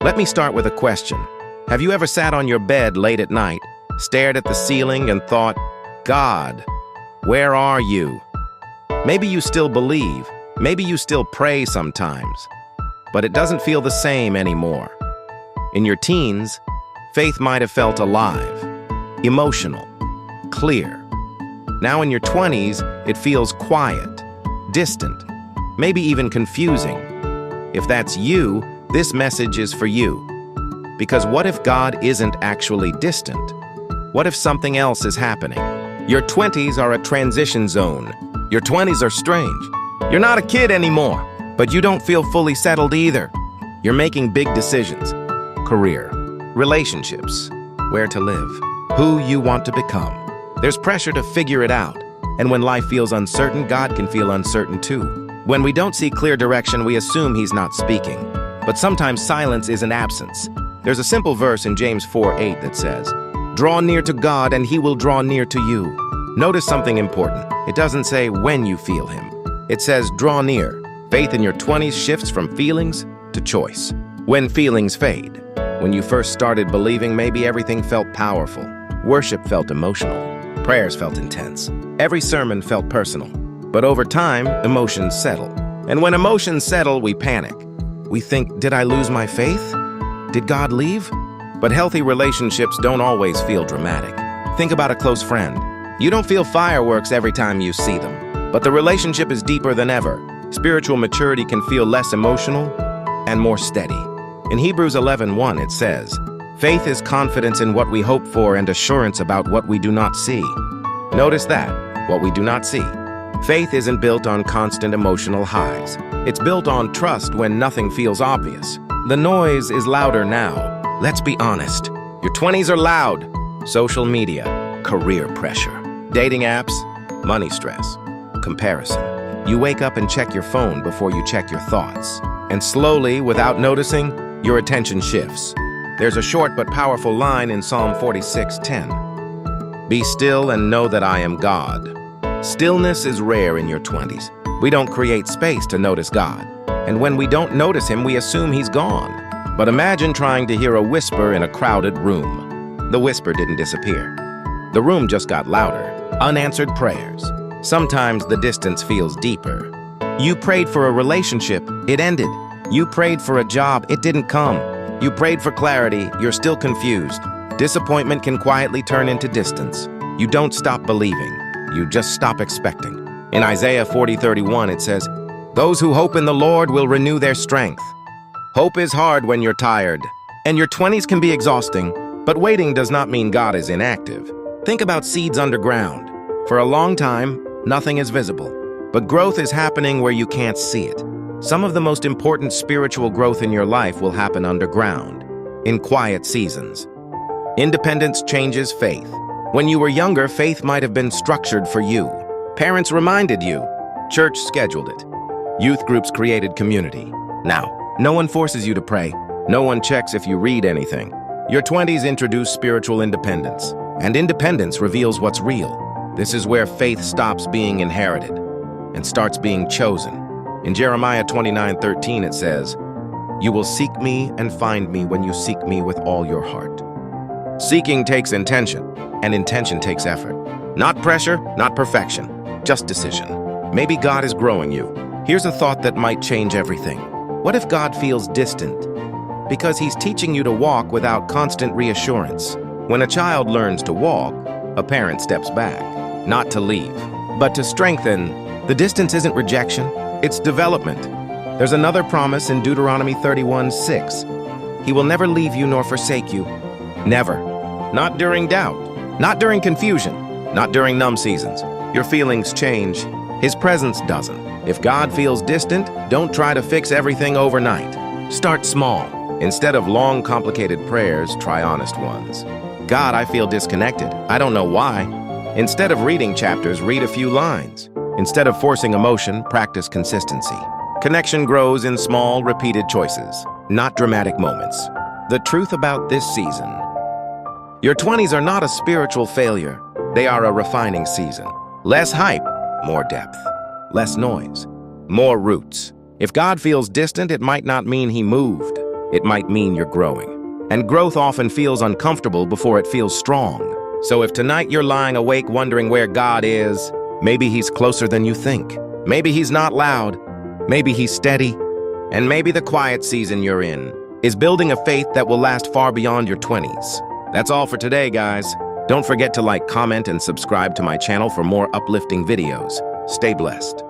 Let me start with a question. Have you ever sat on your bed late at night, stared at the ceiling and thought, God, where are you? Maybe you still believe, maybe you still pray sometimes, but it doesn't feel the same anymore. In your teens, faith might have felt alive, emotional, clear. Now in your 20s, it feels quiet, distant, maybe even confusing. If that's you, this message is for you. Because what if God isn't actually distant? What if something else is happening? Your 20s are a transition zone. Your 20s are strange. You're not a kid anymore, but you don't feel fully settled either. You're making big decisions. Career, relationships, where to live, who you want to become. There's pressure to figure it out. And when life feels uncertain, God can feel uncertain too. When we don't see clear direction, we assume He's not speaking. But sometimes silence is an absence. There's a simple verse in James 4:8 that says, "Draw near to God and He will draw near to you." Notice something important. It doesn't say when you feel Him. It says draw near. Faith in your 20s shifts from feelings to choice. When feelings fade. When you first started believing, maybe everything felt powerful. Worship felt emotional. Prayers felt intense. Every sermon felt personal. But over time, emotions settle. And when emotions settle, we panic. We think, did I lose my faith? Did God leave? But healthy relationships don't always feel dramatic. Think about a close friend. You don't feel fireworks every time you see them, but the relationship is deeper than ever. Spiritual maturity can feel less emotional and more steady. In Hebrews 11:1, it says, "Faith is confidence in what we hope for and assurance about what we do not see." Notice that, what we do not see. Faith isn't built on constant emotional highs. It's built on trust when nothing feels obvious. The noise is louder now. Let's be honest. Your 20s are loud. Social media, career pressure, dating apps, money stress, comparison. You wake up and check your phone before you check your thoughts. And slowly, without noticing, your attention shifts. There's a short but powerful line in Psalm 46:10. "Be still and know that I am God." Stillness is rare in your 20s. We don't create space to notice God. And when we don't notice Him, we assume He's gone. But imagine trying to hear a whisper in a crowded room. The whisper didn't disappear. The room just got louder. Unanswered prayers. Sometimes the distance feels deeper. You prayed for a relationship, it ended. You prayed for a job, it didn't come. You prayed for clarity, you're still confused. Disappointment can quietly turn into distance. You don't stop believing. You just stop expecting. In Isaiah 40:31, it says, "Those who hope in the Lord will renew their strength." Hope is hard when you're tired, and your 20s can be exhausting, but waiting does not mean God is inactive. Think about seeds underground. For a long time, nothing is visible, but growth is happening where you can't see it. Some of the most important spiritual growth in your life will happen underground, in quiet seasons. Independence changes faith. When you were younger, faith might have been structured for you. Parents reminded you. Church scheduled it. Youth groups created community. Now, no one forces you to pray. No one checks if you read anything. Your 20s introduce spiritual independence, and independence reveals what's real. This is where faith stops being inherited and starts being chosen. In Jeremiah 29:13, it says, "You will seek me and find me when you seek me with all your heart." Seeking takes intention, and intention takes effort. Not pressure, not perfection, just decision. Maybe God is growing you. Here's a thought that might change everything. What if God feels distant? Because He's teaching you to walk without constant reassurance. When a child learns to walk, a parent steps back, not to leave, but to strengthen. The distance isn't rejection, it's development. There's another promise in Deuteronomy 31:6. He will never leave you nor forsake you. Never. Not during doubt, not during confusion, not during numb seasons. Your feelings change. His presence doesn't. If God feels distant, don't try to fix everything overnight. Start small. Instead of long, complicated prayers, try honest ones. God, I feel disconnected. I don't know why. Instead of reading chapters, read a few lines. Instead of forcing emotion, practice consistency. Connection grows in small, repeated choices, not dramatic moments. The truth about this season. Your 20s are not a spiritual failure. They are a refining season. Less hype, more depth. Less noise, more roots. If God feels distant, it might not mean He moved. it might mean you're growing. And growth often feels uncomfortable before it feels strong. So if tonight you're lying awake wondering where God is, maybe he's closer than you think. Maybe he's not loud. Maybe he's steady. And maybe the quiet season you're in is building a faith that will last far beyond your 20s. That's all for today, guys. Don't forget to like, comment, and subscribe to my channel for more uplifting videos. Stay blessed.